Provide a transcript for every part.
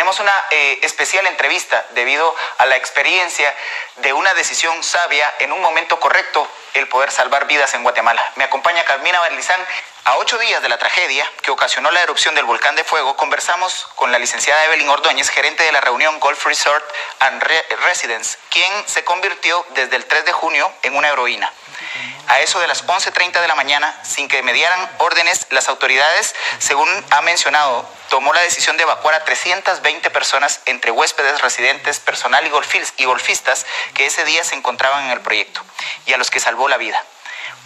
tenemos una especial entrevista debido a la experiencia de una decisión sabia en un momento correcto, el poder salvar vidas en Guatemala. Me acompaña Carmina Barlizán. A 8 días de la tragedia que ocasionó la erupción del volcán de fuego, conversamos con la licenciada Evelyn Ordóñez, gerente de la Reunión Golf Resort and Residence, quien se convirtió desde el 3 de junio en una heroína. A eso de las 11:30 de la mañana, sin que mediaran órdenes, las autoridades, según ha mencionado, tomó la decisión de evacuar a 320 personas entre huéspedes, residentes, personal y golfistas que ese día se encontraban en el proyecto y a los que salvó la vida.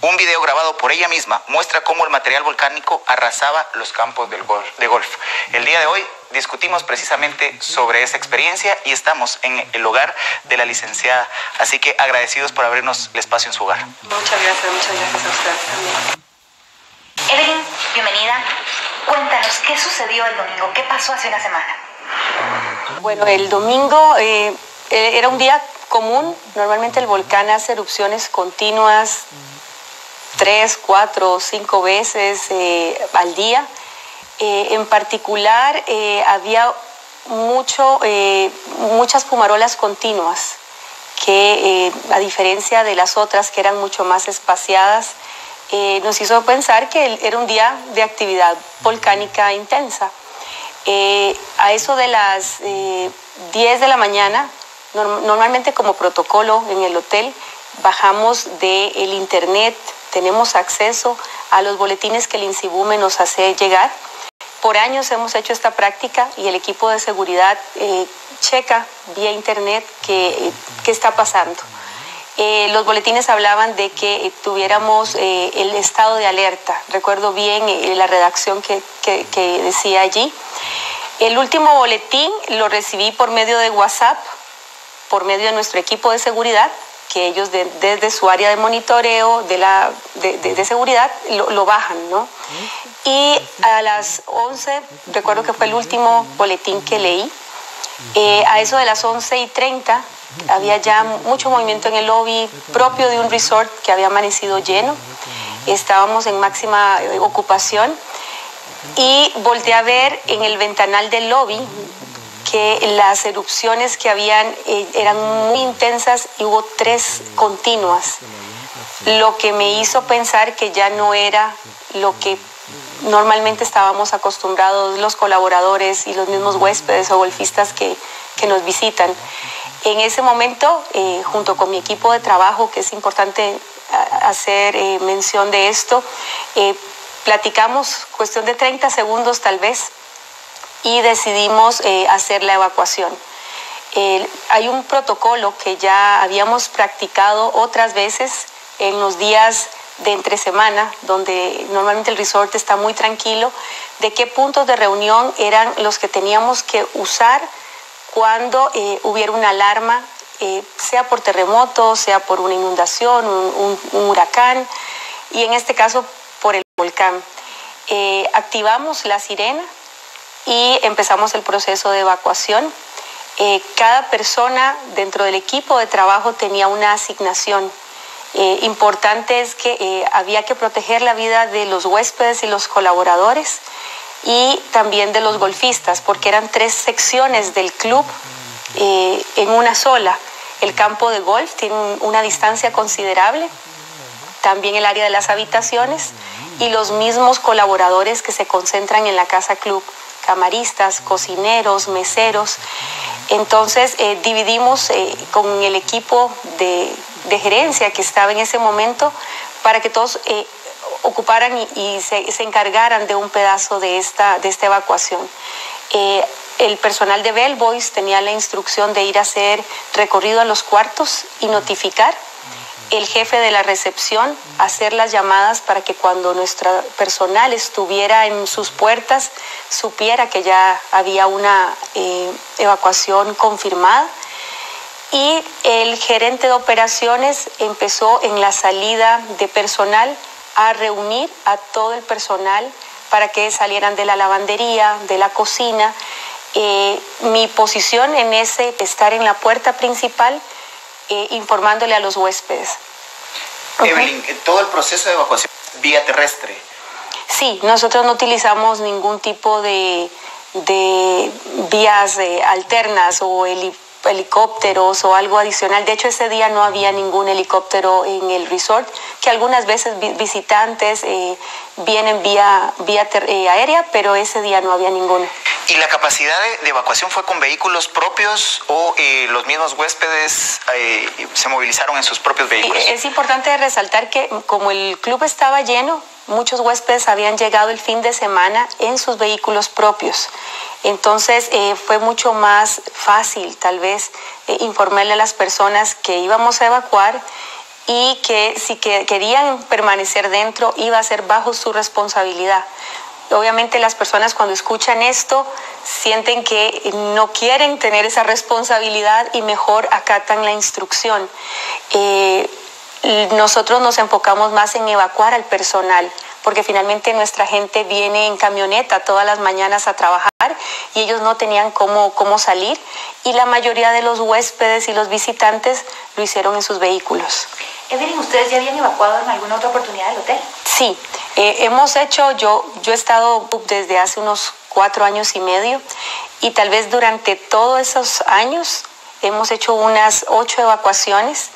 Un video grabado por ella misma muestra cómo el material volcánico arrasaba los campos de golf. El día de hoy discutimos precisamente sobre esa experiencia y estamos en el hogar de la licenciada. Así que agradecidos por abrirnos el espacio en su hogar. Muchas gracias a ustedes también. Evelyn, bienvenida. Cuéntanos, ¿qué sucedió el domingo? ¿Qué pasó hace una semana? Bueno, el domingo era un día común. Normalmente el volcán hace erupciones continuas 3, 4, 5 veces al día. En particular, había muchas fumarolas continuas que, a diferencia de las otras que eran mucho más espaciadas, nos hizo pensar que era un día de actividad volcánica intensa. A eso de las 10 de la mañana, normalmente como protocolo en el hotel, bajamos del internet, tenemos acceso a los boletines que el INSIBUME nos hace llegar. Por años hemos hecho esta práctica y el equipo de seguridad checa vía internet qué está pasando. Los boletines hablaban de que tuviéramos el estado de alerta. Recuerdo bien la redacción que decía allí. El último boletín lo recibí por medio de WhatsApp, por medio de nuestro equipo de seguridad, que ellos desde su área de monitoreo de seguridad lo bajan, ¿no? Y a las 11, recuerdo que fue el último boletín que leí, a eso de las 11:30 había ya mucho movimiento en el lobby propio de un resort que había amanecido lleno. Estábamos en máxima ocupación y volteé a ver en el ventanal del lobby que las erupciones que habían eran muy intensas y hubo 3 continuas, lo que me hizo pensar que ya no era lo que normalmente estábamos acostumbrados los colaboradores y los mismos huéspedes o golfistas que nos visitan. En ese momento, junto con mi equipo de trabajo, que es importante hacer mención de esto, platicamos cuestión de 30 segundos tal vez, y decidimos hacer la evacuación. Hay un protocolo que ya habíamos practicado otras veces en los días de entre semana, donde normalmente el resort está muy tranquilo, de qué puntos de reunión eran los que teníamos que usar cuando hubiera una alarma, sea por terremoto, sea por una inundación, un huracán, y en este caso por el volcán. Activamos la sirena y empezamos el proceso de evacuación. Cada persona dentro del equipo de trabajo tenía una asignación. Importante es que había que proteger la vida de los huéspedes y los colaboradores y también de los golfistas, porque eran 3 secciones del club en una sola. El campo de golf tiene una distancia considerable, también el área de las habitaciones y los mismos colaboradores que se concentran en la casa club, camaristas, cocineros, meseros. Entonces dividimos con el equipo de gerencia que estaba en ese momento para que todos ocuparan y se encargaran de un pedazo de esta evacuación. El personal de Bellboys tenía la instrucción de ir a hacer recorrido a los cuartos y notificar. El jefe de la recepción hacer las llamadas para que cuando nuestro personal estuviera en sus puertas supiera que ya había una evacuación confirmada. Y el gerente de operaciones empezó en la salida de personal a reunir a todo el personal para que salieran de la lavandería, de la cocina. Mi posición en estar en la puerta principal, informándole a los huéspedes. Evelyn, todo el proceso de evacuación vía terrestre. Sí, nosotros no utilizamos ningún tipo de de vías alternas o helicópteros o algo adicional. De hecho, ese día no había ningún helicóptero en el resort, que algunas veces visitantes vienen vía aérea, pero ese día no había ninguno. ¿Y la capacidad de evacuación fue con vehículos propios o los mismos huéspedes se movilizaron en sus propios vehículos? Es importante resaltar que como el club estaba lleno, muchos huéspedes habían llegado el fin de semana en sus vehículos propios. Entonces fue mucho más fácil tal vez informarle a las personas que íbamos a evacuar y que si querían permanecer dentro iba a ser bajo su responsabilidad. Obviamente las personas cuando escuchan esto sienten que no quieren tener esa responsabilidad y mejor acatan la instrucción. Nosotros nos enfocamos más en evacuar al personal, porque finalmente nuestra gente viene en camioneta todas las mañanas a trabajar y ellos no tenían cómo salir, y la mayoría de los huéspedes y los visitantes lo hicieron en sus vehículos. Evelyn, ¿ustedes ya habían evacuado en alguna otra oportunidad del hotel? Sí, hemos hecho, yo he estado desde hace unos 4 años y medio, y tal vez durante todos esos años hemos hecho unas 8 evacuaciones.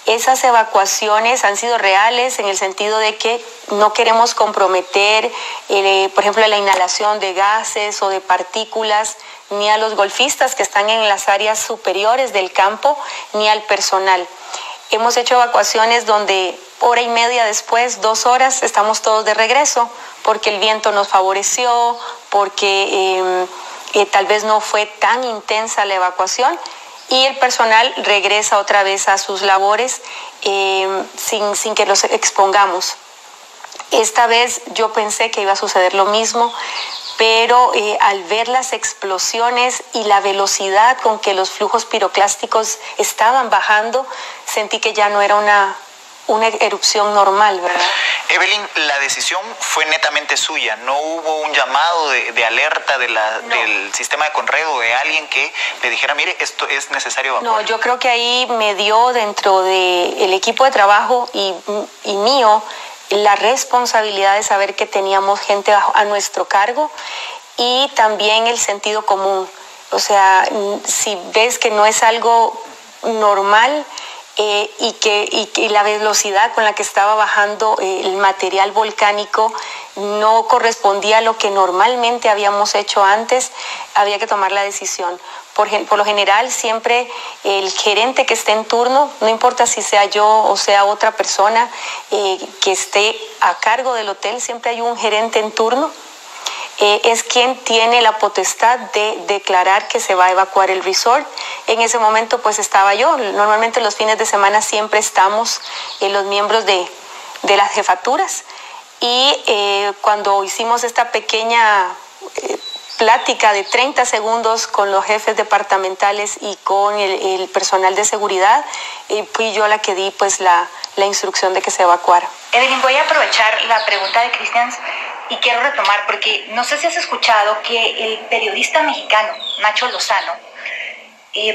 Esas evacuaciones han sido reales en el sentido de que no queremos comprometer, por ejemplo, la inhalación de gases o de partículas, ni a los golfistas que están en las áreas superiores del campo, ni al personal. Hemos hecho evacuaciones donde 1 hora y media después, 2 horas, estamos todos de regreso, porque el viento nos favoreció, porque tal vez no fue tan intensa la evacuación, y el personal regresa otra vez a sus labores sin que los expongamos. Esta vez yo pensé que iba a suceder lo mismo, pero al ver las explosiones y la velocidad con que los flujos piroclásticos estaban bajando, sentí que ya no era una erupción normal, ¿verdad? Evelyn, la decisión fue netamente suya, no hubo un llamado de alerta del sistema de Conred, de alguien que le dijera, mire, esto es necesario evacuar. No, yo creo que ahí me dio dentro del equipo de trabajo y mío la responsabilidad de saber que teníamos gente a nuestro cargo, y también el sentido común. O sea, si ves que no es algo normal, y la velocidad con la que estaba bajando el material volcánico no correspondía a lo que normalmente habíamos hecho antes, había que tomar la decisión. Por lo general, siempre el gerente que esté en turno, no importa si sea yo o sea otra persona que esté a cargo del hotel, siempre hay un gerente en turno. Es quien tiene la potestad de declarar que se va a evacuar el resort. En ese momento pues estaba yo. Normalmente los fines de semana siempre estamos los miembros de las jefaturas, y cuando hicimos esta pequeña plática de 30 segundos con los jefes departamentales y con el personal de seguridad, fui yo la que di pues la instrucción de que se evacuara. Evelyn, voy a aprovechar la pregunta de Cristian y quiero retomar, porque no sé si has escuchado que el periodista mexicano Nacho Lozano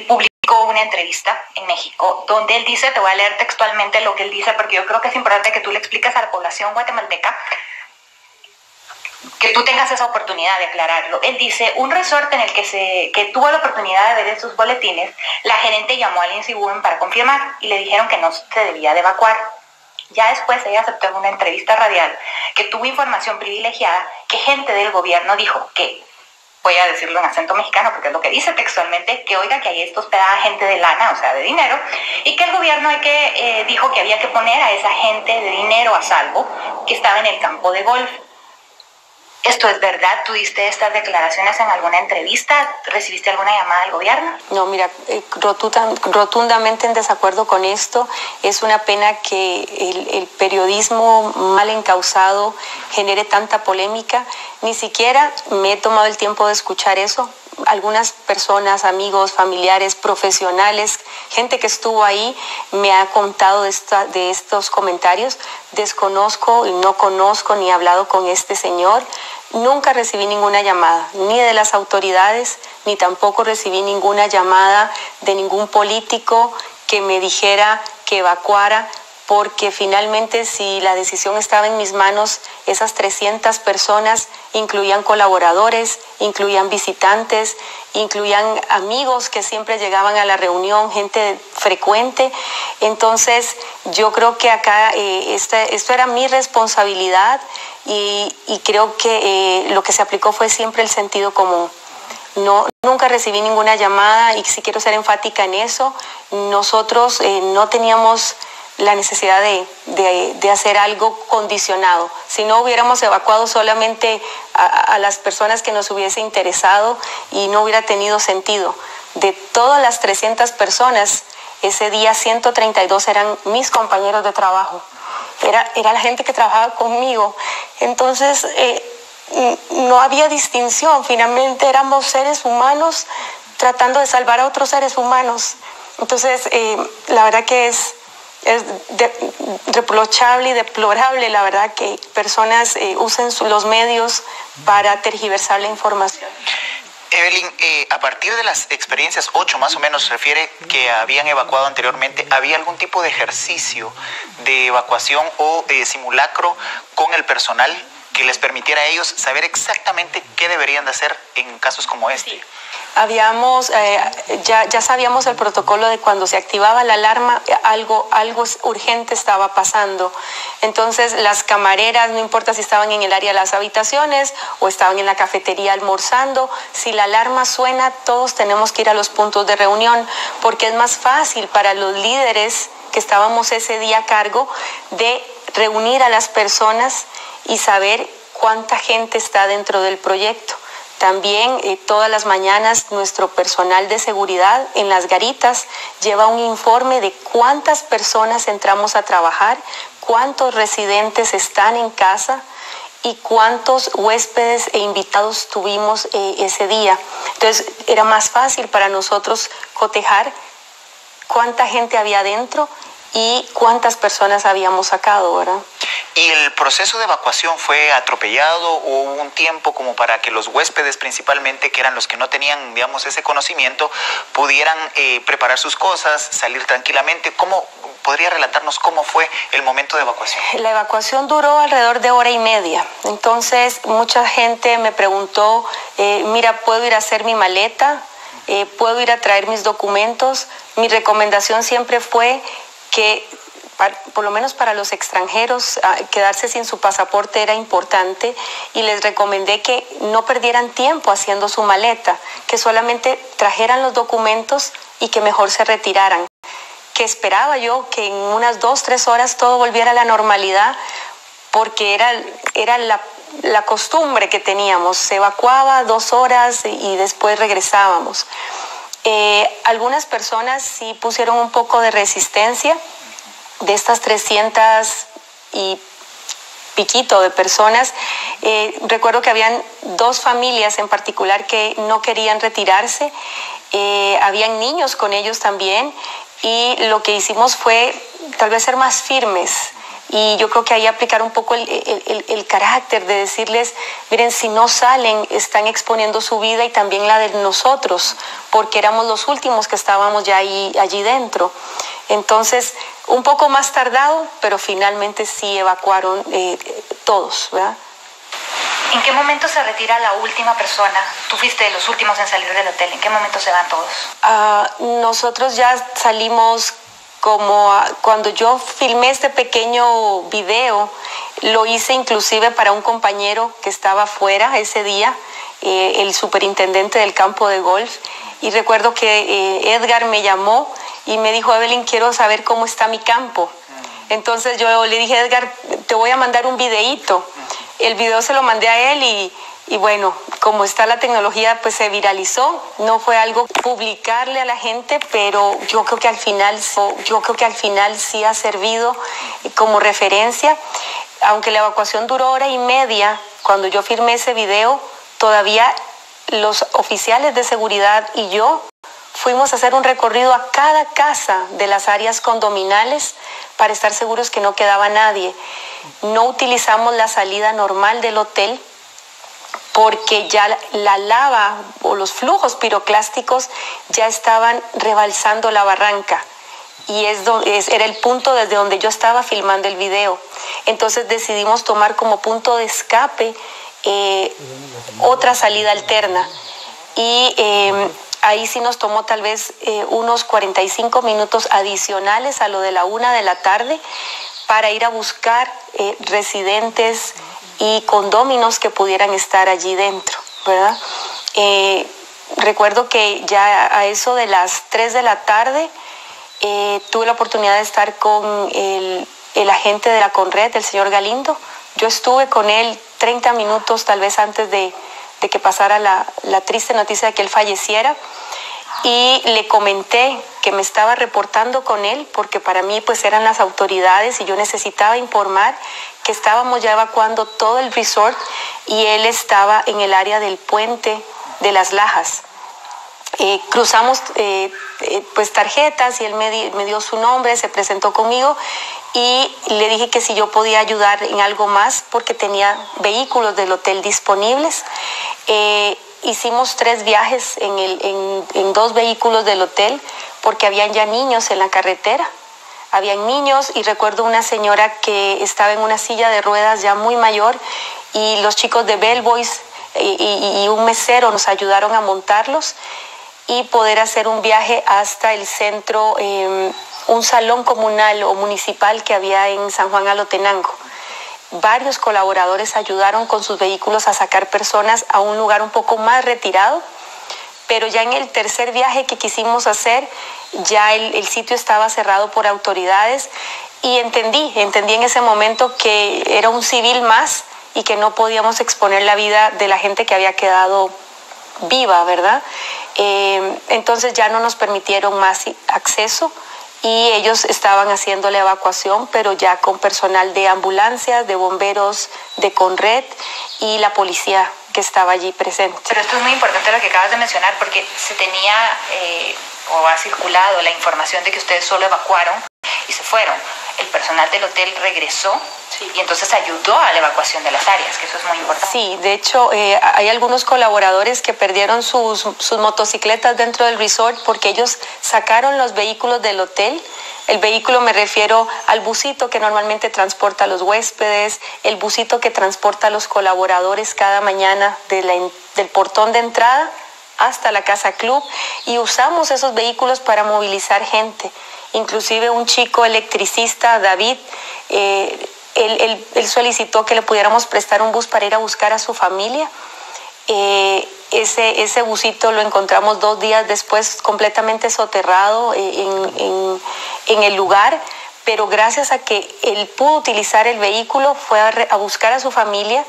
publicó una entrevista en México donde él dice, te voy a leer textualmente lo que él dice, porque yo creo que es importante que tú le expliques a la población guatemalteca, que tú tengas esa oportunidad de aclararlo. Él dice, un resort en el que tuvo la oportunidad de ver esos boletines, la gerente llamó al INSIGUEM para confirmar y le dijeron que no se debía de evacuar. Ya después ella aceptó en una entrevista radial que tuvo información privilegiada que gente del gobierno dijo que, voy a decirlo en acento mexicano porque es lo que dice textualmente, que oiga que ahí está hospedada gente de lana, o sea, de dinero, y que el gobierno dijo que había que poner a esa gente de dinero a salvo que estaba en el campo de golf. ¿Esto es verdad? ¿Tú diste estas declaraciones en alguna entrevista? ¿Recibiste alguna llamada del gobierno? No, mira, rotundamente en desacuerdo con esto. Es una pena que el periodismo mal encausado genere tanta polémica. Ni siquiera me he tomado el tiempo de escuchar eso. Algunas personas, amigos, familiares, profesionales, gente que estuvo ahí, me ha contado de estos comentarios. Desconozco y no conozco ni he hablado con este señor. Nunca recibí ninguna llamada, ni de las autoridades, ni tampoco recibí ninguna llamada de ningún político que me dijera que evacuara, porque finalmente si la decisión estaba en mis manos, esas 300 personas incluían colaboradores, incluían visitantes, incluían amigos que siempre llegaban a la reunión, gente frecuente. Entonces yo creo que acá esto era mi responsabilidad y creo que lo que se aplicó fue siempre el sentido común. Nunca recibí ninguna llamada y sí quiero ser enfática en eso. Nosotros no teníamos la necesidad de hacer algo condicionado. Si no, hubiéramos evacuado solamente a las personas que nos hubiese interesado y no hubiera tenido sentido. De todas las 300 personas, ese día 132 eran mis compañeros de trabajo. Era la gente que trabajaba conmigo. Entonces, no había distinción. Finalmente éramos seres humanos tratando de salvar a otros seres humanos. Entonces, la verdad que es reprochable y deplorable, la verdad, que personas usen los medios para tergiversar la información. Evelyn, a partir de las experiencias 8 más o menos, se refiere que habían evacuado anteriormente, ¿había algún tipo de ejercicio de evacuación o simulacro con el personal que les permitiera a ellos saber exactamente qué deberían de hacer en casos como este? Sí. Ya sabíamos el protocolo de cuando se activaba la alarma, algo urgente estaba pasando. Entonces las camareras, no importa si estaban en el área de las habitaciones o estaban en la cafetería almorzando, si la alarma suena, todos tenemos que ir a los puntos de reunión, porque es más fácil para los líderes que estábamos ese día a cargo de reunir a las personas y saber cuánta gente está dentro del proyecto. También todas las mañanas nuestro personal de seguridad en las garitas lleva un informe de cuántas personas entramos a trabajar, cuántos residentes están en casa y cuántos huéspedes e invitados tuvimos ese día. Entonces era más fácil para nosotros cotejar cuánta gente había dentro y cuántas personas habíamos sacado, ¿verdad? ¿Y el proceso de evacuación fue atropellado o hubo un tiempo como para que los huéspedes principalmente, que eran los que no tenían, digamos, ese conocimiento, pudieran preparar sus cosas, salir tranquilamente? ¿Cómo podría relatarnos cómo fue el momento de evacuación? La evacuación duró alrededor de 1:30. Entonces mucha gente me preguntó, mira, ¿puedo ir a hacer mi maleta? ¿Puedo ir a traer mis documentos? Mi recomendación siempre fue que por lo menos para los extranjeros, quedarse sin su pasaporte era importante y les recomendé que no perdieran tiempo haciendo su maleta, que solamente trajeran los documentos y que mejor se retiraran. Que esperaba yo que en unas 2-3 horas todo volviera a la normalidad, porque era la costumbre que teníamos. Se evacuaba 2 horas y después regresábamos. Algunas personas sí pusieron un poco de resistencia. De estas 300 y piquito de personas, recuerdo que habían 2 familias en particular que no querían retirarse, habían niños con ellos también, y lo que hicimos fue tal vez ser más firmes. Y yo creo que ahí aplicar un poco el carácter de decirles, miren, si no salen, están exponiendo su vida y también la de nosotros, porque éramos los últimos que estábamos ya allí dentro. Entonces, un poco más tardado, pero finalmente sí evacuaron todos, ¿verdad? ¿En qué momento se retira la última persona? Tú fuiste de los últimos en salir del hotel. ¿En qué momento se van todos? Nosotros ya salimos cuando yo filmé este pequeño video, lo hice inclusive para un compañero que estaba afuera ese día, el superintendente del campo de golf, y recuerdo que Edgar me llamó y me dijo, Evelyn, quiero saber cómo está mi campo. Entonces yo le dije, Edgar, te voy a mandar un videíto. El video se lo mandé a él y bueno, como está la tecnología, pues se viralizó. No fue algo publicarle a la gente, pero yo creo que al final sí ha servido como referencia. Aunque la evacuación duró 1:30, cuando yo filmé ese video, todavía los oficiales de seguridad y yo fuimos a hacer un recorrido a cada casa de las áreas condominales para estar seguros que no quedaba nadie. No utilizamos la salida normal del hotel porque ya la lava o los flujos piroclásticos ya estaban rebalsando la barranca y era el punto desde donde yo estaba filmando el video. Entonces decidimos tomar como punto de escape otra salida alterna, y ahí sí nos tomó tal vez unos 45 minutos adicionales a lo de la 1 de la tarde para ir a buscar residentes y condóminos que pudieran estar allí dentro, ¿verdad? Recuerdo que ya a eso de las 3 de la tarde tuve la oportunidad de estar con el agente de la Conred, el señor Galindo. Yo estuve con él 30 minutos tal vez antes de que pasara la triste noticia de que él falleciera, y le comenté que me estaba reportando con él porque para mí pues eran las autoridades y yo necesitaba informar que estábamos ya evacuando todo el resort y él estaba en el área del puente de Las Lajas. Cruzamos pues tarjetas y él me dio su nombre, se presentó conmigo y le dije que si yo podía ayudar en algo más porque tenía vehículos del hotel disponibles. Hicimos 3 viajes en 2 vehículos del hotel porque habían ya niños en la carretera. Habían niños y recuerdo una señora que estaba en una silla de ruedas ya muy mayor y los chicos de Bellboys y un mesero nos ayudaron a montarlos y poder hacer un viaje hasta el centro, un salón comunal o municipal que había en San Juan Alotenango. Varios colaboradores ayudaron con sus vehículos a sacar personas a un lugar un poco más retirado, pero ya en el tercer viaje que quisimos hacer, ya el sitio estaba cerrado por autoridades y entendí en ese momento que era un civil más y que no podíamos exponer la vida de la gente que había quedado viva, ¿verdad? Entonces ya no nos permitieron más acceso y ellos estaban haciendo la evacuación, pero ya con personal de ambulancias, de bomberos, de Conred y la policía que estaba allí presente. Pero esto es muy importante lo que acabas de mencionar, porque se tenía o ha circulado la información de que ustedes solo evacuaron y se fueron. El personal del hotel regresó y entonces ayudó a la evacuación de las áreas, que eso es muy importante. Sí, de hecho hay algunos colaboradores que perdieron sus motocicletas dentro del resort porque ellos sacaron los vehículos del hotel. El vehículo me refiero al busito que normalmente transporta a los huéspedes, el busito que transporta a los colaboradores cada mañana del portón de entrada hasta la casa club, y usamos esos vehículos para movilizar gente. Inclusive un chico electricista, David, él solicitó que le pudiéramos prestar un bus para ir a buscar a su familia. Ese busito lo encontramos 2 días después completamente soterrado en el lugar, pero gracias a que él pudo utilizar el vehículo, fue a buscar a su familia.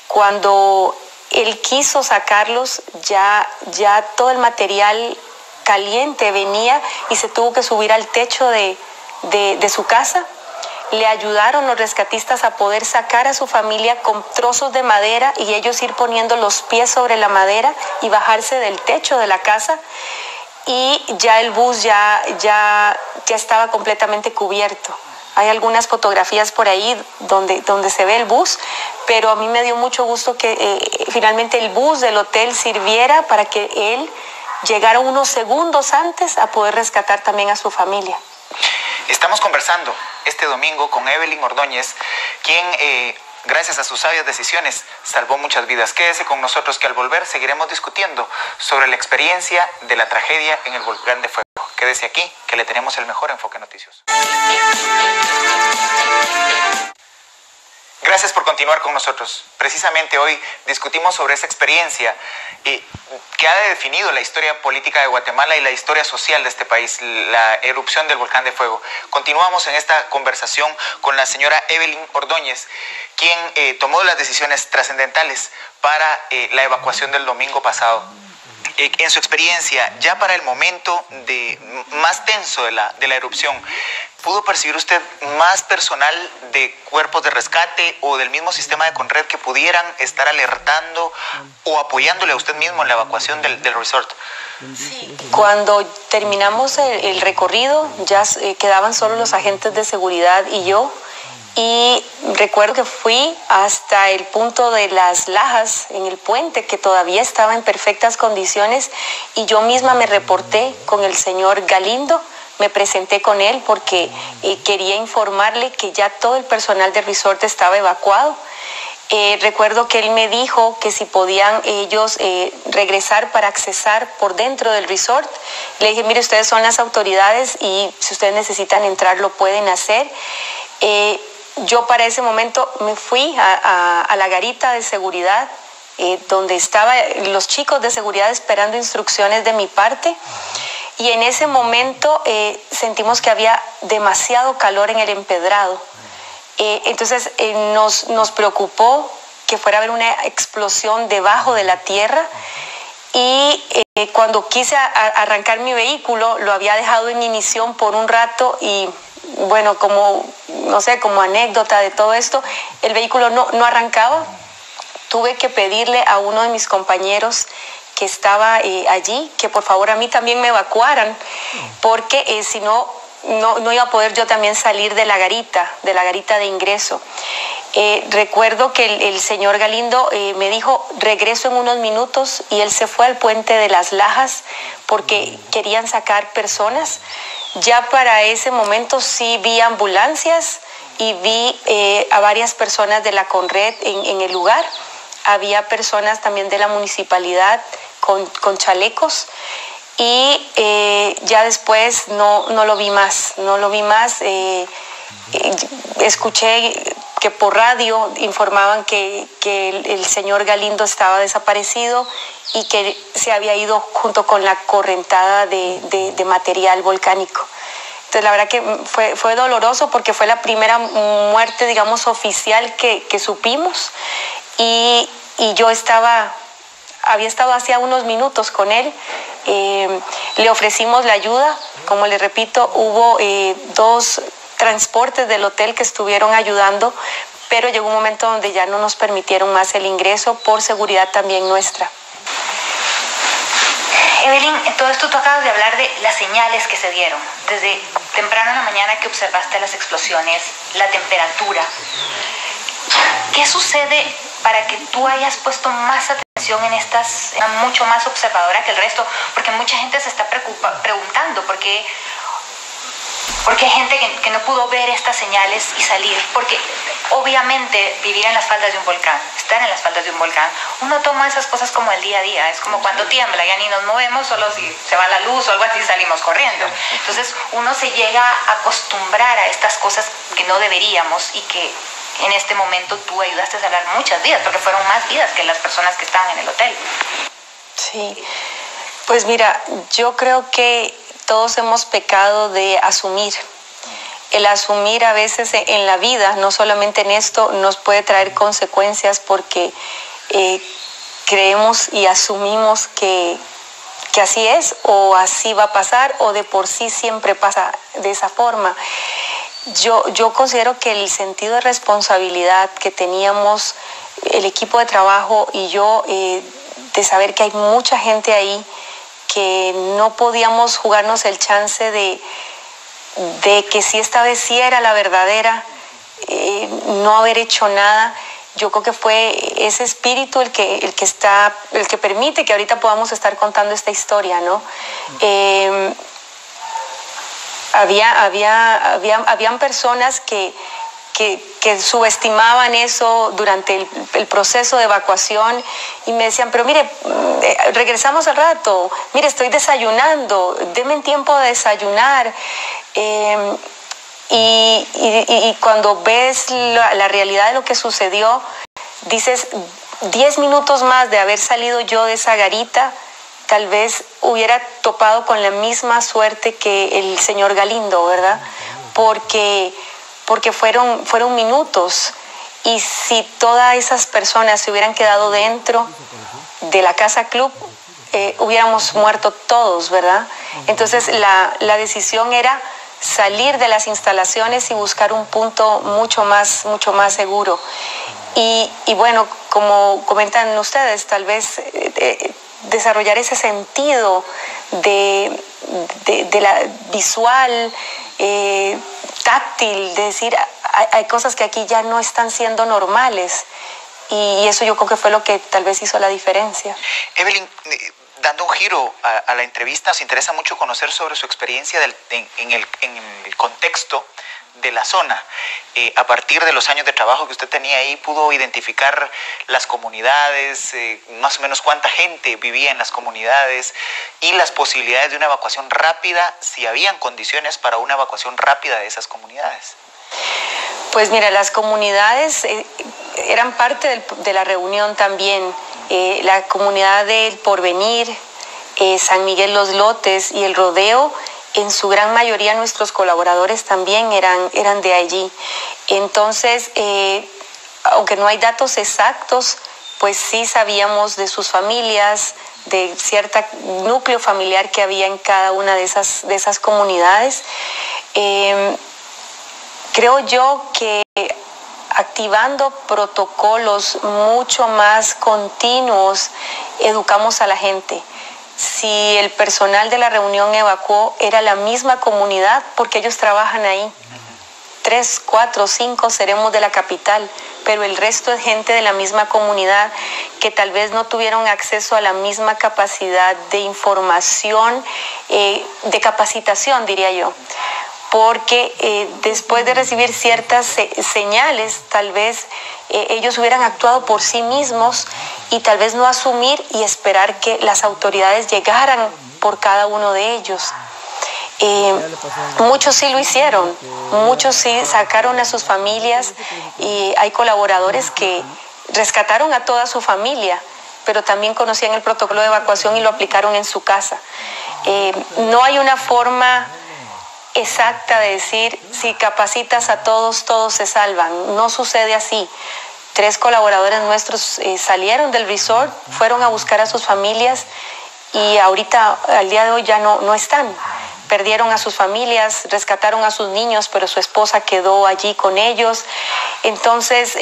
Cuando él quiso sacarlos, ya todo el material caliente venía y se tuvo que subir al techo de su casa. Le ayudaron los rescatistas a poder sacar a su familia con trozos de madera y ellos ir poniendo los pies sobre la madera y bajarse del techo de la casa, y ya el bus ya estaba completamente cubierto. Hay algunas fotografías por ahí donde se ve el bus, pero a mí me dio mucho gusto que finalmente el bus del hotel sirviera para que él llegara unos segundos antes a poder rescatar también a su familia. Estamos conversando este domingo con Evelyn Ordóñez, quien, gracias a sus sabias decisiones, salvó muchas vidas. Quédese con nosotros que al volver seguiremos discutiendo sobre la experiencia de la tragedia en el volcán de fuego. Quédese aquí, que le tenemos el mejor enfoque noticioso. Gracias por continuar con nosotros. Precisamente hoy discutimos sobre esa experiencia que ha definido la historia política de Guatemala y la historia social de este país, la erupción del volcán de fuego. Continuamos en esta conversación con la señora Evelyn Ordóñez, quien tomó las decisiones trascendentales para la evacuación del domingo pasado. En su experiencia, ya para el momento más tenso de la erupción, ¿pudo percibir usted más personal de cuerpos de rescate o del mismo sistema de Conred que pudieran estar alertando o apoyándole a usted mismo en la evacuación del resort? Sí. Cuando terminamos el recorrido, ya quedaban solo los agentes de seguridad y yo. Y recuerdo que fui hasta el punto de Las Lajas, en el puente, que todavía estaba en perfectas condiciones, y yo misma me reporté con el señor Galindo me presenté con él porque quería informarle que ya todo el personal del resort estaba evacuado. Recuerdo que él me dijo que si podían ellos regresar para accesar por dentro del resort. Le dije, mire, ustedes son las autoridades y si ustedes necesitan entrar lo pueden hacer. Yo para ese momento me fui a la garita de seguridad, donde estaban los chicos de seguridad esperando instrucciones de mi parte. Y en ese momento sentimos que había demasiado calor en el empedrado. Entonces nos preocupó que fuera a haber una explosión debajo de la tierra. Y cuando quise arrancar mi vehículo, lo había dejado en ignición por un rato y bueno, como anécdota de todo esto, el vehículo no arrancaba. Tuve que pedirle a uno de mis compañeros que estaba allí que por favor a mí también me evacuaran, porque si no iba a poder yo también salir de la garita de ingreso. Recuerdo que el señor Galindo me dijo, regreso en unos minutos, y él se fue al puente de las Lajas porque querían sacar personas. Ya para ese momento sí vi ambulancias y vi a varias personas de la Conred en el lugar. Había personas también de la municipalidad con chalecos. Y ya después no lo vi más. Escuché que por radio informaban que el señor Galindo estaba desaparecido y que se había ido junto con la correntada de material volcánico. Entonces la verdad que fue doloroso porque fue la primera muerte, digamos, oficial que supimos. Y yo había estado hacía unos minutos con él. Le ofrecimos la ayuda, como le repito, hubo 2 transportes del hotel que estuvieron ayudando, pero llegó un momento donde ya no nos permitieron más el ingreso por seguridad también nuestra. Evelyn, en todo esto tú acabas de hablar de las señales que se dieron, desde temprano en la mañana que observaste las explosiones, la temperatura. ¿Qué sucede para que tú hayas puesto más atención en estas, mucho más observadora que el resto? Porque mucha gente se está preguntando por qué hay gente que no pudo ver estas señales y salir. Porque obviamente vivir en las faldas de un volcán, estar en las faldas de un volcán, uno toma esas cosas como el día a día. Es como cuando tiembla, ya ni nos movemos, solo si se va la luz o algo así salimos corriendo. Entonces uno se llega a acostumbrar a estas cosas que no deberíamos, y que en este momento tú ayudaste a salvar muchas vidas, porque fueron más vidas que las personas que estaban en el hotel. Sí, pues mira, yo creo que todos hemos pecado de asumir. El asumir a veces en la vida, no solamente en esto, nos puede traer consecuencias porque creemos y asumimos que así es, o así va a pasar, o de por sí siempre pasa de esa forma. Yo considero que el sentido de responsabilidad que teníamos el equipo de trabajo y yo, de saber que hay mucha gente ahí, que no podíamos jugarnos el chance de que si esta vez sí era la verdadera, no haber hecho nada. Yo creo que fue ese espíritu el que permite que ahorita podamos estar contando esta historia, ¿no? Habían personas que subestimaban eso durante el proceso de evacuación y me decían, pero mire, regresamos al rato, mire, estoy desayunando, denme tiempo de desayunar. Y cuando ves la realidad de lo que sucedió, dices, 10 minutos más de haber salido yo de esa garita, tal vez hubiera topado con la misma suerte que el señor Galindo, ¿verdad? Porque fueron minutos, y si todas esas personas se hubieran quedado dentro de la Casa Club, hubiéramos muerto todos, ¿verdad? Entonces la decisión era salir de las instalaciones y buscar un punto mucho más seguro. Y bueno, como comentan ustedes, tal vez desarrollar ese sentido de la visual, táctil, de decir, hay cosas que aquí ya no están siendo normales, y eso yo creo que fue lo que tal vez hizo la diferencia. Evelyn, dando un giro a la entrevista, nos interesa mucho conocer sobre su experiencia en el contexto de la zona. A partir de los años de trabajo que usted tenía ahí, ¿pudo identificar las comunidades, más o menos cuánta gente vivía en las comunidades y las posibilidades de una evacuación rápida, si habían condiciones para una evacuación rápida de esas comunidades? Pues mira, las comunidades eran parte de la reunión también. La comunidad del Porvenir, San Miguel Los Lotes y el Rodeo, en su gran mayoría nuestros colaboradores también eran de allí. Entonces, aunque no hay datos exactos, pues sí sabíamos de sus familias, de cierto núcleo familiar que había en cada una de esas comunidades. Creo yo que activando protocolos mucho más continuos, educamos a la gente. Si el personal de la reunión evacuó, era la misma comunidad porque ellos trabajan ahí. 3, 4, 5 seremos de la capital, pero el resto es gente de la misma comunidad que tal vez no tuvieron acceso a la misma capacidad de información, de capacitación, diría yo. Porque después de recibir ciertas señales, tal vez ellos hubieran actuado por sí mismos y tal vez no asumir y esperar que las autoridades llegaran por cada uno de ellos. Muchos sí lo hicieron, muchos sí sacaron a sus familias y hay colaboradores que rescataron a toda su familia, pero también conocían el protocolo de evacuación y lo aplicaron en su casa. No hay una forma exacta de decir, si capacitas a todos, todos se salvan. No sucede así. 3 colaboradores nuestros salieron del resort, fueron a buscar a sus familias y ahorita, al día de hoy, ya no están. Perdieron a sus familias, rescataron a sus niños, pero su esposa quedó allí con ellos. Entonces,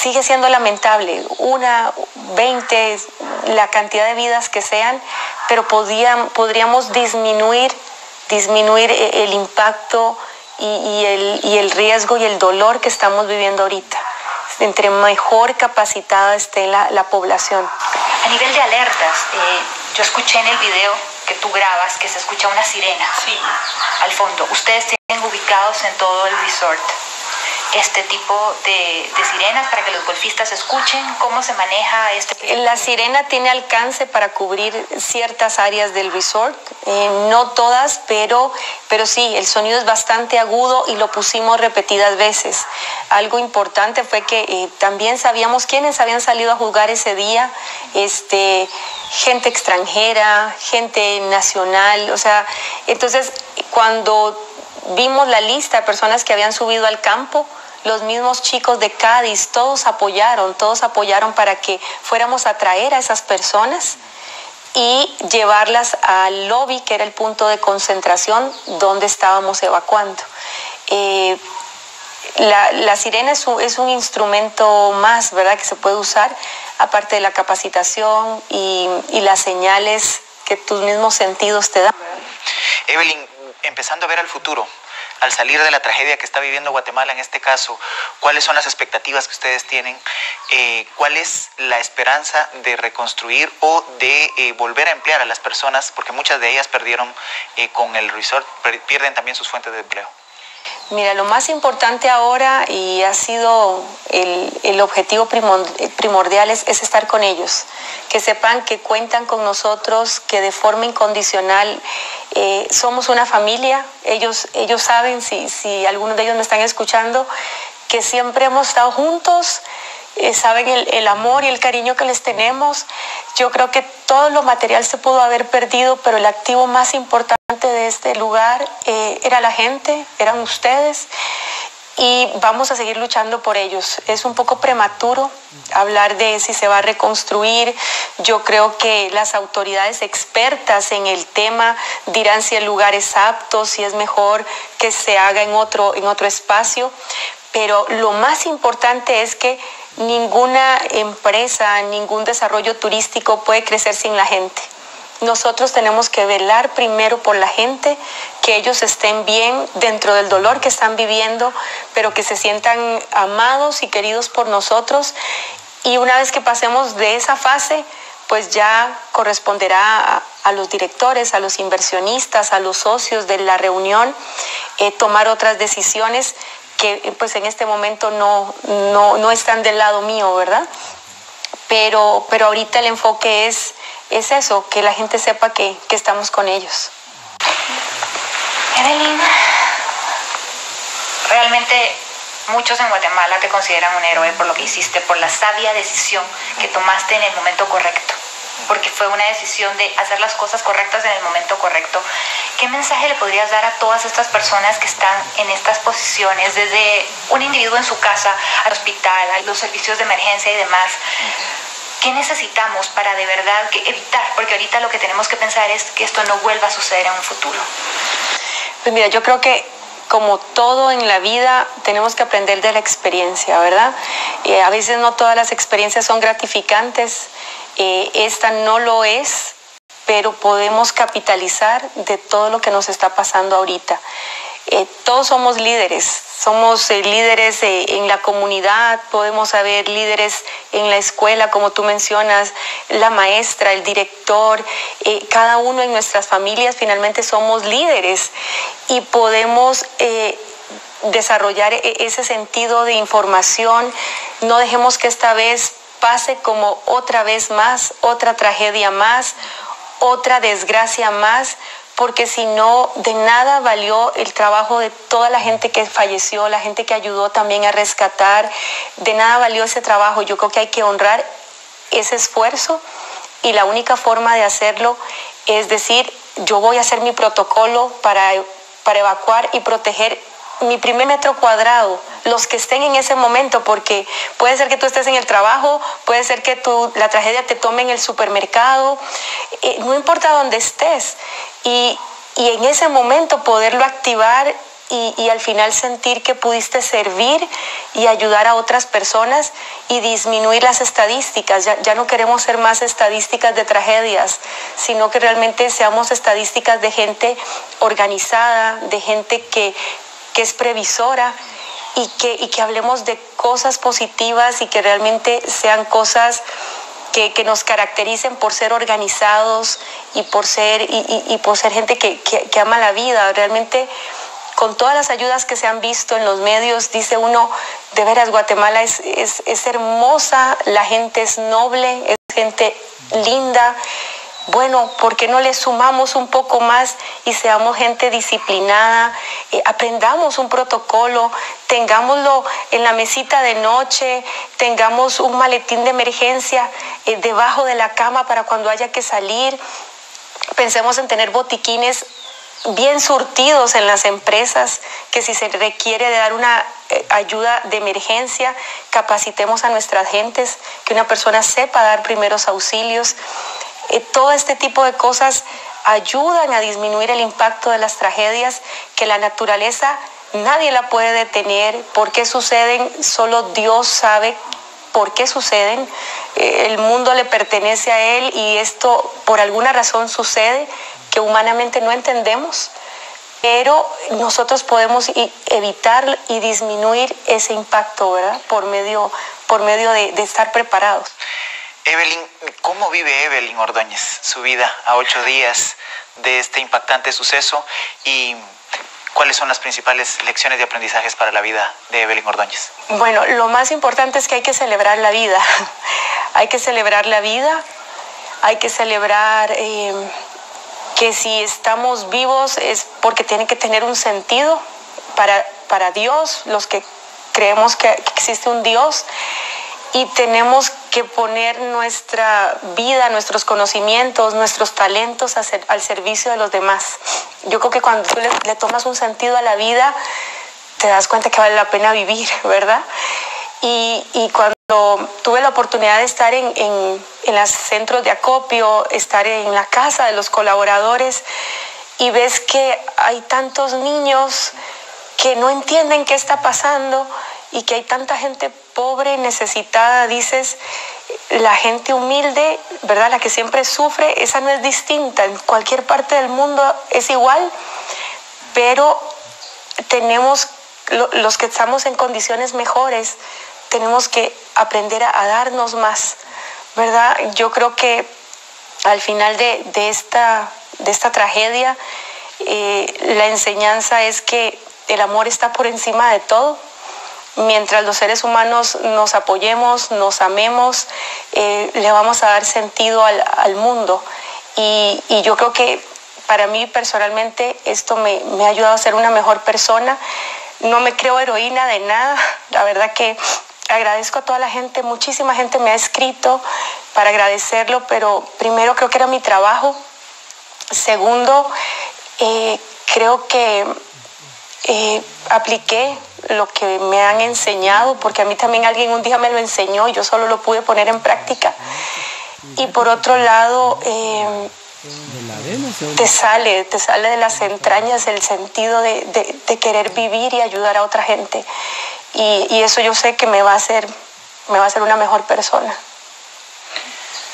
sigue siendo lamentable. 1, 20, la cantidad de vidas que sean, pero podríamos disminuir el impacto y el riesgo y el dolor que estamos viviendo ahorita. Entre mejor capacitada esté la población. A nivel de alertas, yo escuché en el video que tú grabas que se escucha una sirena al fondo. Ustedes tienen ubicados en todo el resort este tipo de sirenas para que los golfistas escuchen. ¿Cómo se maneja este? La sirena tiene alcance para cubrir ciertas áreas del resort, no todas, pero sí, el sonido es bastante agudo y lo pusimos repetidas veces. Algo importante fue que también sabíamos quiénes habían salido a jugar ese día, gente extranjera, gente nacional, o sea, entonces cuando vimos la lista de personas que habían subido al campo, los mismos chicos de Cádiz, todos apoyaron para que fuéramos a traer a esas personas y llevarlas al lobby, que era el punto de concentración donde estábamos evacuando. La sirena es un instrumento más, ¿verdad?, que se puede usar, aparte de la capacitación y las señales que tus mismos sentidos te dan. Evelyn, empezando a ver al futuro, al salir de la tragedia que está viviendo Guatemala en este caso, ¿cuáles son las expectativas que ustedes tienen? ¿Cuál es la esperanza de reconstruir o de volver a emplear a las personas? Porque muchas de ellas perdieron con el resort, pierden también sus fuentes de empleo. Mira, lo más importante ahora, y ha sido el objetivo primordial, es estar con ellos, que sepan que cuentan con nosotros, que de forma incondicional somos una familia. Ellos saben, si algunos de ellos me están escuchando, que siempre hemos estado juntos, saben el amor y el cariño que les tenemos. Yo creo que todo lo material se pudo haber perdido, pero el activo más importante de este lugar era la gente, eran ustedes, y vamos a seguir luchando por ellos. Es un poco prematuro hablar de si se va a reconstruir. Yo creo que las autoridades expertas en el tema dirán si el lugar es apto, si es mejor que se haga en otro espacio, pero lo más importante es que ninguna empresa, ningún desarrollo turístico puede crecer sin la gente. Nosotros tenemos que velar primero por la gente, que ellos estén bien dentro del dolor que están viviendo, pero que se sientan amados y queridos por nosotros. Y una vez que pasemos de esa fase, pues ya corresponderá a los directores, a los inversionistas, a los socios de la reunión, tomar otras decisiones que pues en este momento no están del lado mío, ¿verdad? Pero ahorita el enfoque es eso, que la gente sepa que estamos con ellos. Evelyn, realmente muchos en Guatemala te consideran un héroe por lo que hiciste, por la sabia decisión que tomaste en el momento correcto, porque fue una decisión de hacer las cosas correctas en el momento correcto. ¿Qué mensaje le podrías dar a todas estas personas que están en estas posiciones, desde un individuo en su casa, al hospital, a los servicios de emergencia y demás? ¿Qué necesitamos para de verdad evitar? Porque ahorita lo que tenemos que pensar es que esto no vuelva a suceder en un futuro. Pues mira, yo creo que como todo en la vida tenemos que aprender de la experiencia, ¿verdad? A veces no todas las experiencias son gratificantes, esta no lo es, pero podemos capitalizar de todo lo que nos está pasando ahorita. Todos somos líderes en la comunidad, podemos haber líderes en la escuela, como tú mencionas, la maestra, el director, cada uno en nuestras familias finalmente somos líderes y podemos desarrollar ese sentido de información. No dejemos que esta vez pase como otra vez más, otra tragedia más, otra desgracia más, porque si no, de nada valió el trabajo de toda la gente que falleció, la gente que ayudó también a rescatar, de nada valió ese trabajo. Yo creo que hay que honrar ese esfuerzo y la única forma de hacerlo es decir, yo voy a hacer mi protocolo para evacuar y proteger mi primer metro cuadrado, los que estén en ese momento, porque puede ser que tú estés en el trabajo, puede ser que la tragedia te tome en el supermercado, no importa dónde estés, y en ese momento poderlo activar y al final sentir que pudiste servir y ayudar a otras personas y disminuir las estadísticas. Ya no queremos ser más estadísticas de tragedias, sino que realmente seamos estadísticas de gente organizada, de gente que es previsora y que hablemos de cosas positivas y que realmente sean cosas que nos caractericen por ser organizados y por ser gente que ama la vida. Realmente, con todas las ayudas que se han visto en los medios, dice uno, de veras, Guatemala es hermosa, la gente es noble, es gente linda. Bueno, ¿por qué no le sumamos un poco más y seamos gente disciplinada? Aprendamos un protocolo, tengámoslo en la mesita de noche, tengamos un maletín de emergencia debajo de la cama para cuando haya que salir. Pensemos en tener botiquines bien surtidos en las empresas, que si se requiere de dar una ayuda de emergencia, capacitemos a nuestras gentes, que una persona sepa dar primeros auxilios. Todo este tipo de cosas ayudan a disminuir el impacto de las tragedias, que la naturaleza nadie la puede detener. ¿Por qué suceden? Solo Dios sabe por qué suceden. El mundo le pertenece a Él y esto por alguna razón sucede que humanamente no entendemos, pero nosotros podemos evitar y disminuir ese impacto, ¿verdad? Por medio de estar preparados. Evelyn, ¿cómo vive Evelyn Ordóñez su vida a 8 días de este impactante suceso y cuáles son las principales lecciones de aprendizajes para la vida de Evelyn Ordóñez? Bueno, lo más importante es que hay que celebrar la vida. Hay que celebrar la vida, hay que celebrar que si estamos vivos es porque tiene que tener un sentido para Dios, los que creemos que existe un Dios. Y tenemos que poner nuestra vida, nuestros conocimientos, nuestros talentos al servicio de los demás. Yo creo que cuando tú le tomas un sentido a la vida, te das cuenta que vale la pena vivir, ¿verdad? Y cuando tuve la oportunidad de estar en los centros de acopio, estar en la casa de los colaboradores, y ves que hay tantos niños que no entienden qué está pasando y que hay tanta gente pobre, necesitada, dices, la gente humilde, ¿verdad? La que siempre sufre, esa no es distinta, en cualquier parte del mundo es igual, pero tenemos, los que estamos en condiciones mejores, tenemos que aprender a darnos más, ¿verdad? Yo creo que al final de esta tragedia, la enseñanza es que el amor está por encima de todo. Mientras los seres humanos nos apoyemos, nos amemos, le vamos a dar sentido al mundo. Y yo creo que para mí personalmente esto me ha ayudado a ser una mejor persona. No me creo heroína de nada. La verdad que agradezco a toda la gente. Muchísima gente me ha escrito para agradecerlo, pero primero creo que era mi trabajo. Segundo, creo que apliqué lo que me han enseñado, porque a mí también alguien un día me lo enseñó y yo solo lo pude poner en práctica. Y por otro lado, te sale de las entrañas el sentido de querer vivir y ayudar a otra gente. Y eso yo sé que me va a hacer una mejor persona.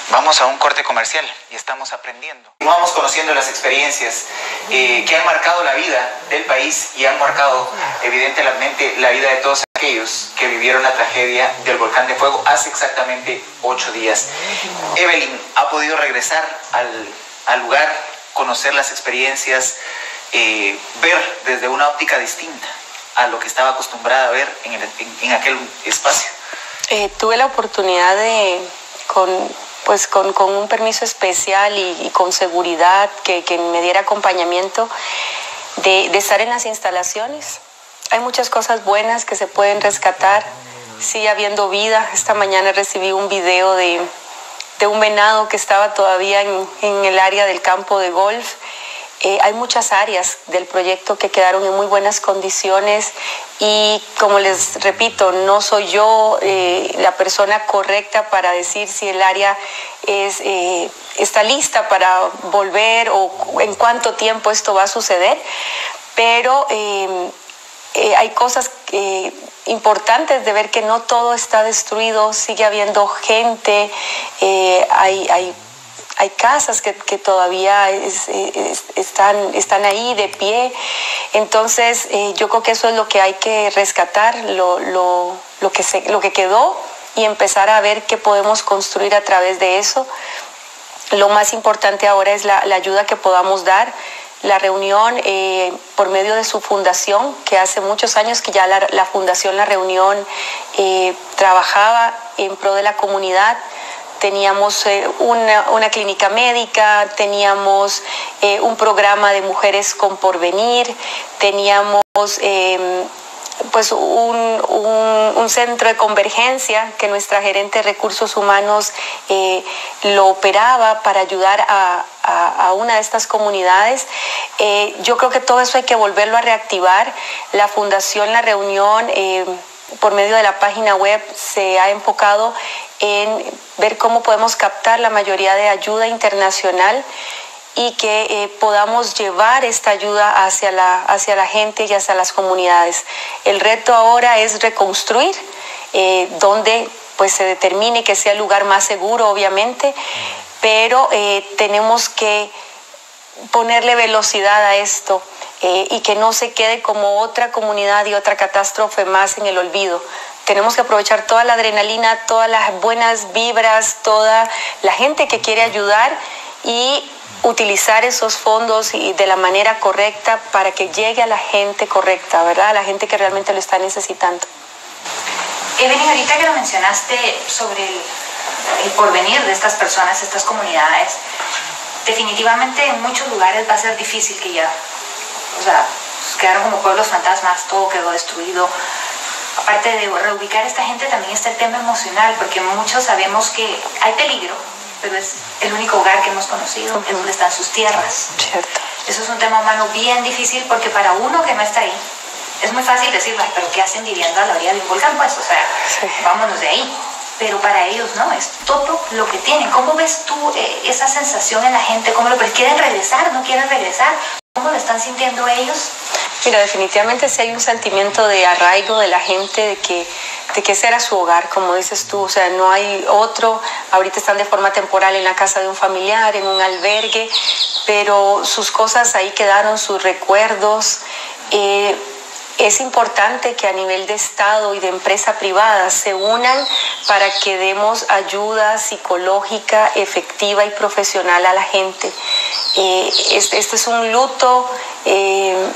Vamos a un corte comercial y estamos aprendiendo. Vamos conociendo las experiencias que han marcado la vida del país y han marcado evidentemente la vida de todos aquellos que vivieron la tragedia del volcán de fuego hace exactamente 8 días. Evelyn ha podido regresar al lugar, conocer las experiencias, ver desde una óptica distinta a lo que estaba acostumbrada a ver en aquel espacio. Tuve la oportunidad con un permiso especial y con seguridad que me diera acompañamiento de estar en las instalaciones. Hay muchas cosas buenas que se pueden rescatar. Sigue habiendo vida. Esta mañana recibí un video de un venado que estaba todavía en el área del campo de golf. Hay muchas áreas del proyecto que quedaron en muy buenas condiciones y, como les repito, no soy yo la persona correcta para decir si el área está lista para volver o en cuánto tiempo esto va a suceder, pero hay cosas importantes de ver que no todo está destruido, sigue habiendo gente, hay casas que todavía están ahí de pie. Entonces yo creo que eso es lo que hay que rescatar, lo que quedó, y empezar a ver qué podemos construir a través de eso. Lo más importante ahora es la ayuda que podamos dar. La reunión, por medio de su fundación, que hace muchos años que ya la Fundación La Reunión trabajaba en pro de la comunidad. Teníamos una clínica médica, teníamos un programa de mujeres con porvenir, teníamos un centro de convergencia que nuestra gerente de recursos humanos lo operaba para ayudar a una de estas comunidades. Yo creo que todo eso hay que volverlo a reactivar. La Fundación La Reunión, por medio de la página web, se ha enfocado en ver cómo podemos captar la mayoría de ayuda internacional y que podamos llevar esta ayuda hacia la gente y hacia las comunidades. El reto ahora es reconstruir, donde pues se determine que sea el lugar más seguro, obviamente, pero tenemos que ponerle velocidad a esto y que no se quede como otra comunidad y otra catástrofe más en el olvido. Tenemos que aprovechar toda la adrenalina, todas las buenas vibras, toda la gente que quiere ayudar y utilizar esos fondos y de la manera correcta para que llegue a la gente correcta, ¿verdad? A la gente que realmente lo está necesitando. Evelyn, ahorita que lo mencionaste sobre el porvenir de estas personas, estas comunidades, definitivamente en muchos lugares va a ser difícil que ya, quedaron como pueblos fantasmas, todo quedó destruido. Aparte de reubicar a esta gente, también está el tema emocional, porque muchos sabemos que hay peligro, pero es el único hogar que hemos conocido, es donde están sus tierras. Cierto. Eso es un tema humano bien difícil, porque para uno que no está ahí, es muy fácil decir, pero ¿qué hacen viviendo a la orilla de un volcán? Pues, sí, vámonos de ahí. Pero para ellos no, es todo lo que tienen. ¿Cómo ves tú esa sensación en la gente? ¿Cómo lo ves? ¿Quieren regresar? ¿No quieren regresar? ¿Cómo lo están sintiendo ellos? Mira, definitivamente sí hay un sentimiento de arraigo de la gente, de que ese era su hogar, como dices tú. O sea, no hay otro. Ahorita están de forma temporal en la casa de un familiar, en un albergue, pero sus cosas ahí quedaron, sus recuerdos. Es importante que a nivel de Estado y de empresa privada se unan para que demos ayuda psicológica, efectiva y profesional a la gente. Este es un luto de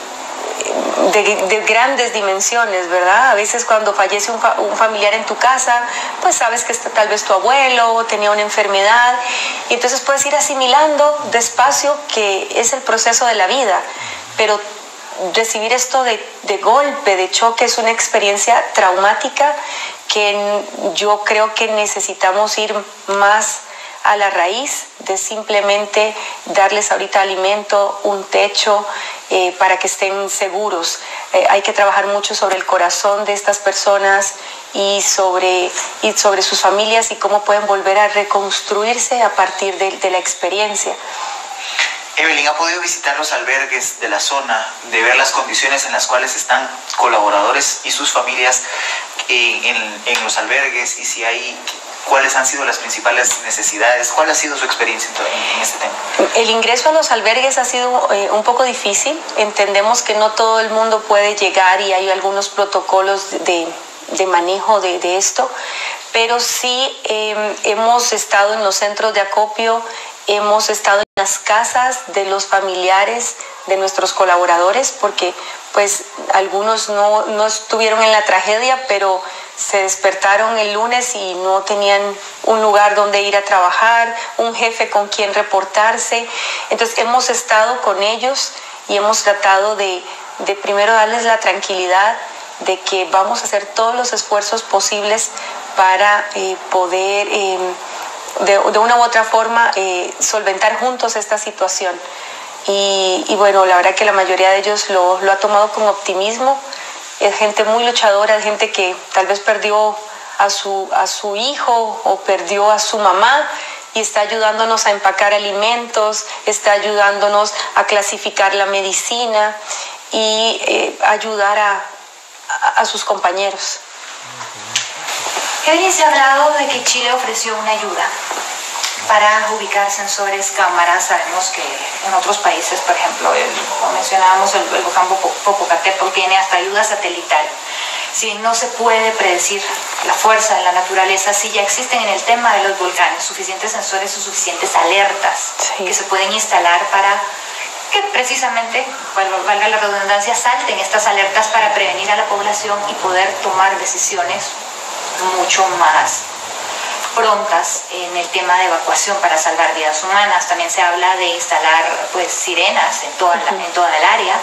grandes dimensiones, ¿verdad? A veces cuando fallece un familiar en tu casa, pues sabes que tal vez tu abuelo tenía una enfermedad y entonces puedes ir asimilando despacio que es el proceso de la vida, pero recibir esto de golpe, de choque, es una experiencia traumática que yo creo que necesitamos ir más a la raíz de simplemente darles ahorita alimento, un techo, para que estén seguros. Hay que trabajar mucho sobre el corazón de estas personas y sobre sus familias y cómo pueden volver a reconstruirse a partir de la experiencia. Evelyn, ¿ha podido visitar los albergues de la zona, de ver las condiciones en las cuales están colaboradores y sus familias en los albergues, y si hay, cuáles han sido las principales necesidades? ¿Cuál ha sido su experiencia en este tema? El ingreso a los albergues ha sido un poco difícil. Entendemos que no todo el mundo puede llegar y hay algunos protocolos de manejo de esto, pero sí hemos estado en los centros de acopio, hemos estado en las casas de los familiares de nuestros colaboradores, porque pues algunos no estuvieron en la tragedia, pero se despertaron el lunes y no tenían un lugar donde ir a trabajar, un jefe con quien reportarse. Entonces hemos estado con ellos y hemos tratado de primero darles la tranquilidad de que vamos a hacer todos los esfuerzos posibles para poder de una u otra forma solventar juntos esta situación. Y bueno, la verdad que la mayoría de ellos lo ha tomado con optimismo. Es gente muy luchadora, gente que tal vez perdió a su hijo o perdió a su mamá y está ayudándonos a empacar alimentos, está ayudándonos a clasificar la medicina y ayudar a sus compañeros. Evelyn, se ha hablado de que Chile ofreció una ayuda para ubicar sensores, cámaras. Sabemos que en otros países, por ejemplo, como mencionábamos, el volcán Popocatépetl tiene hasta ayuda satelital. Si no se puede predecir la fuerza de la naturaleza, si ya existen en el tema de los volcanes suficientes sensores o suficientes alertas que se pueden instalar para que precisamente, valga la redundancia, salten estas alertas para prevenir a la población y poder tomar decisiones mucho más prontas en el tema de evacuación para salvar vidas humanas. También se habla de instalar pues sirenas en toda el área.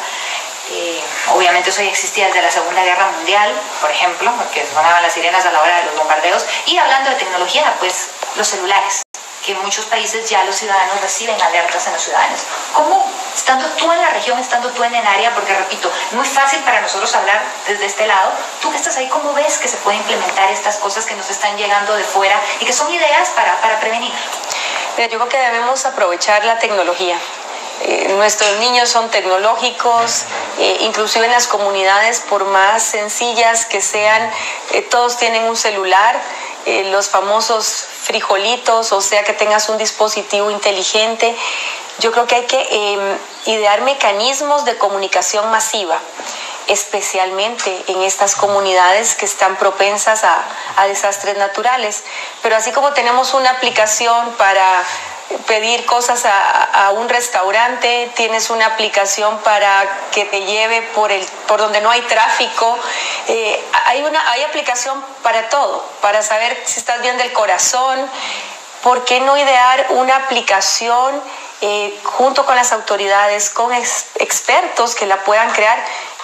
Obviamente eso ya existía desde la Segunda Guerra Mundial, por ejemplo, porque sonaban las sirenas a la hora de los bombardeos. Y hablando de tecnología, pues los celulares, que en muchos países ya los ciudadanos reciben alertas en los ciudadanos. ¿Cómo, estando tú en la región, estando tú en el área, porque repito, muy fácil para nosotros hablar desde este lado, tú que estás ahí, ¿cómo ves que se pueden implementar estas cosas que nos están llegando de fuera y que son ideas para prevenir? Yo creo que debemos aprovechar la tecnología. Nuestros niños son tecnológicos, inclusive en las comunidades, por más sencillas que sean, todos tienen un celular, los famosos frijolitos, o sea que tengas un dispositivo inteligente. Yo creo que hay que idear mecanismos de comunicación masiva, especialmente en estas comunidades que están propensas a desastres naturales. Pero así como tenemos una aplicación para pedir cosas a un restaurante, tienes una aplicación para que te lleve por donde no hay tráfico, hay aplicación para todo, para saber si estás bien del corazón. ¿Por qué no idear una aplicación junto con las autoridades, con expertos que la puedan crear?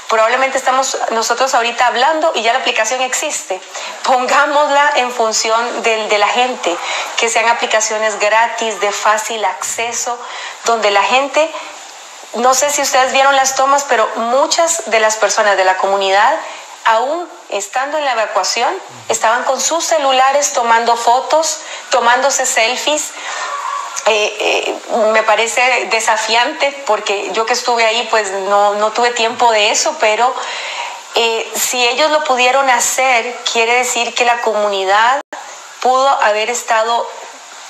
Probablemente estamos nosotros ahorita hablando y ya la aplicación existe. Pongámosla en función de la gente, que sean aplicaciones gratis, de fácil acceso, donde la gente, no sé si ustedes vieron las tomas, pero muchas de las personas de la comunidad, aún estando en la evacuación, estaban con sus celulares tomando fotos, tomándose selfies. Me parece desafiante porque yo que estuve ahí pues no tuve tiempo de eso, pero si ellos lo pudieron hacer, quiere decir que la comunidad pudo haber estado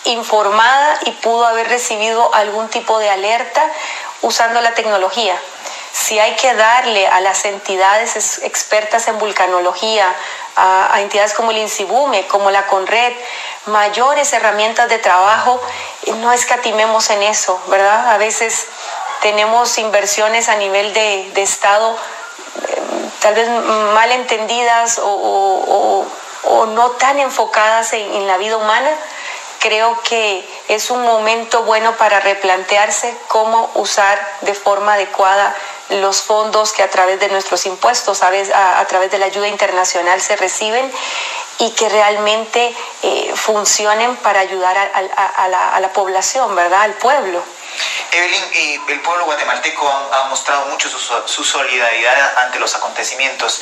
informada y pudo haber recibido algún tipo de alerta usando la tecnología. si hay que darle a las entidades expertas en vulcanología, a entidades como el INSIBUME, como la CONRED, mayores herramientas de trabajo, no escatimemos en eso, ¿verdad? A veces tenemos inversiones a nivel de Estado tal vez mal entendidas o no tan enfocadas en la vida humana. Creo que es un momento bueno para replantearse cómo usar de forma adecuada los fondos que a través de nuestros impuestos, a través de la ayuda internacional se reciben y que realmente funcionen para ayudar a la población, ¿verdad? Al pueblo. Evelyn, el pueblo guatemalteco ha mostrado mucho su solidaridad ante los acontecimientos.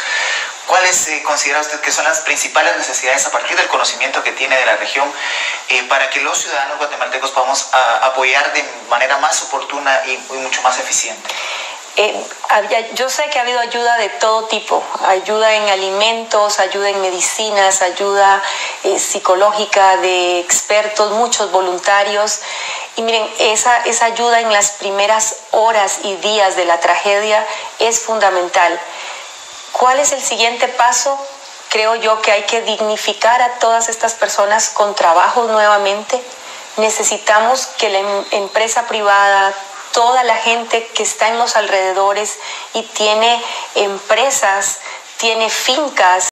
¿Cuáles considera usted que son las principales necesidades a partir del conocimiento que tiene de la región para que los ciudadanos guatemaltecos podamos apoyar de manera más oportuna y mucho más eficiente? Yo sé que ha habido ayuda de todo tipo, ayuda en alimentos, ayuda en medicinas, ayuda psicológica de expertos, muchos voluntarios. Y miren, esa ayuda en las primeras horas y días de la tragedia es fundamental. ¿Cuál es el siguiente paso? Creo yo que hay que dignificar a todas estas personas con trabajos nuevamente. Necesitamos que la empresa privada, toda la gente que está en los alrededores y tiene empresas, tiene fincas,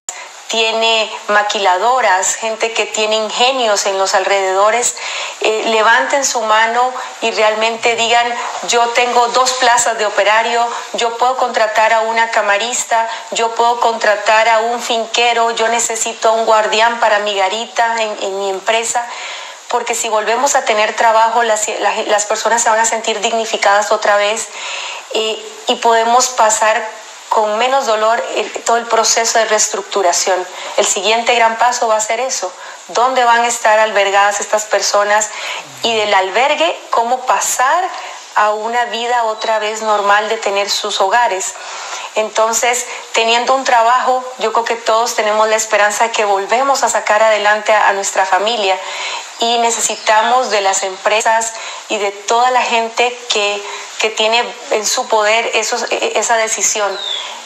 tiene maquiladoras, gente que tiene ingenios en los alrededores, levanten su mano y realmente digan: yo tengo 2 plazas de operario, yo puedo contratar a una camarista, yo puedo contratar a un finquero, yo necesito un guardián para mi garita en mi empresa. Porque si volvemos a tener trabajo, las personas se van a sentir dignificadas otra vez y podemos pasar con menos dolor todo el proceso de reestructuración. El siguiente gran paso va a ser eso. ¿Dónde van a estar albergadas estas personas? Y del albergue, ¿cómo pasar a una vida otra vez normal de tener sus hogares? Entonces, teniendo un trabajo, yo creo que todos tenemos la esperanza de que volvemos a sacar adelante a nuestra familia y necesitamos de las empresas y de toda la gente que tiene en su poder esa decisión.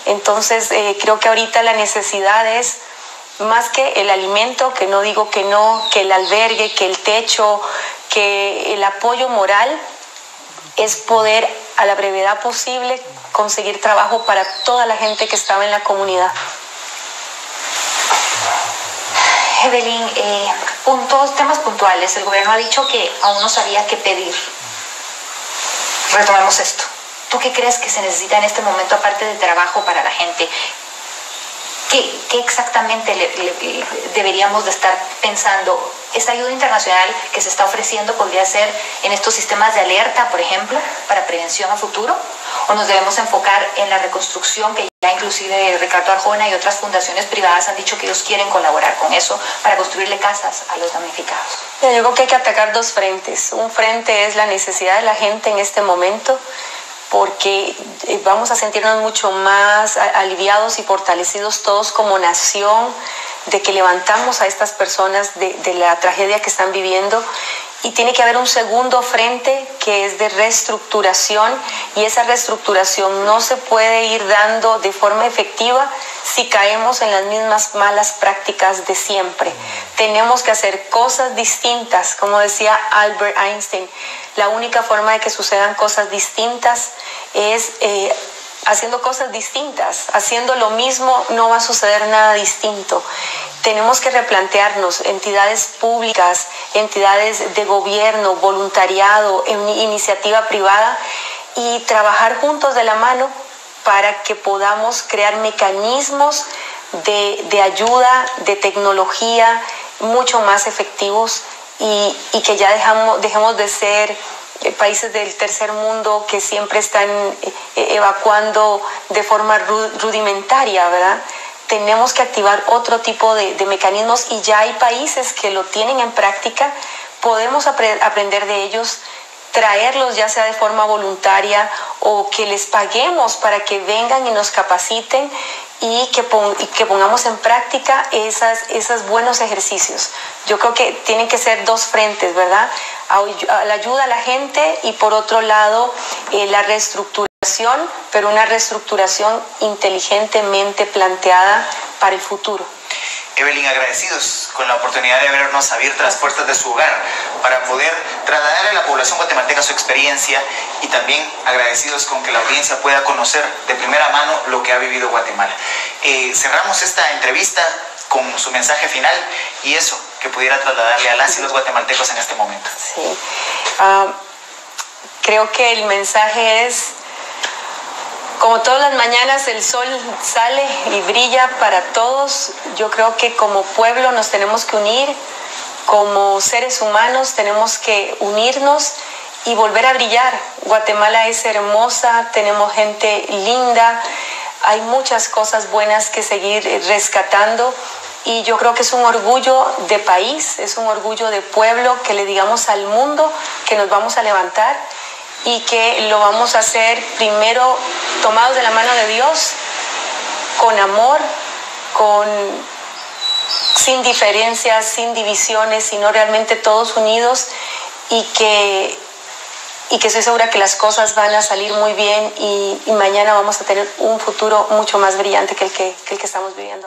Entonces, creo que ahorita la necesidad es más que el alimento, que no digo que no, que el albergue, que el techo, que el apoyo moral, es poder a la brevedad posible conseguir trabajo para toda la gente que estaba en la comunidad. Evelyn, temas puntuales. El gobierno ha dicho que aún no sabía qué pedir. Retomemos esto. ¿Tú qué crees que se necesita en este momento, aparte de trabajo para la gente? ¿Qué exactamente deberíamos de estar pensando? ¿Esta ayuda internacional que se está ofreciendo podría ser en estos sistemas de alerta, por ejemplo, para prevención a futuro? ¿O nos debemos enfocar en la reconstrucción, que ya inclusive Ricardo Arjona y otras fundaciones privadas han dicho que ellos quieren colaborar con eso para construirle casas a los damnificados? Yo creo que hay que atacar 2 frentes. Un frente es la necesidad de la gente en este momento, porque vamos a sentirnos mucho más aliviados y fortalecidos todos como nación, de que levantamos a estas personas de la tragedia que están viviendo. Y tiene que haber un segundo frente que es de reestructuración, y esa reestructuración no se puede ir dando de forma efectiva si caemos en las mismas malas prácticas de siempre. Tenemos que hacer cosas distintas, como decía Albert Einstein. La única forma de que sucedan cosas distintas es haciendo cosas distintas. Haciendo lo mismo no va a suceder nada distinto. Tenemos que replantearnos, entidades públicas, entidades de gobierno, voluntariado, iniciativa privada, y trabajar juntos de la mano para que podamos crear mecanismos de ayuda, de tecnología mucho más efectivos, y que ya dejemos de ser países del tercer mundo que siempre están evacuando de forma rudimentaria, ¿verdad? Tenemos que activar otro tipo de mecanismos, y ya hay países que lo tienen en práctica. Podemos aprender de ellos, traerlos ya sea de forma voluntaria o que les paguemos para que vengan y nos capaciten, y que pongamos en práctica esos buenos ejercicios. Yo creo que tienen que ser 2 frentes, ¿verdad? La ayuda a la gente y por otro lado la reestructuración pero una reestructuración inteligentemente planteada para el futuro. Evelyn, agradecidos con la oportunidad de habernos abierto las puertas de su hogar para poder trasladarle a la población guatemalteca su experiencia, y también agradecidos con que la audiencia pueda conocer de primera mano lo que ha vivido Guatemala. Cerramos esta entrevista con su mensaje final y eso que pudiera trasladarle a las y los guatemaltecos en este momento. Sí. Creo que el mensaje es: como todas las mañanas el sol sale y brilla para todos, yo creo que como pueblo nos tenemos que unir, como seres humanos tenemos que unirnos y volver a brillar. Guatemala es hermosa, tenemos gente linda, hay muchas cosas buenas que seguir rescatando, y yo creo que es un orgullo de país, es un orgullo de pueblo que le digamos al mundo que nos vamos a levantar y que lo vamos a hacer primero tomados de la mano de Dios, con amor, sin diferencias, sin divisiones, sino realmente todos unidos, y que estoy segura que las cosas van a salir muy bien y mañana vamos a tener un futuro mucho más brillante que el que estamos viviendo.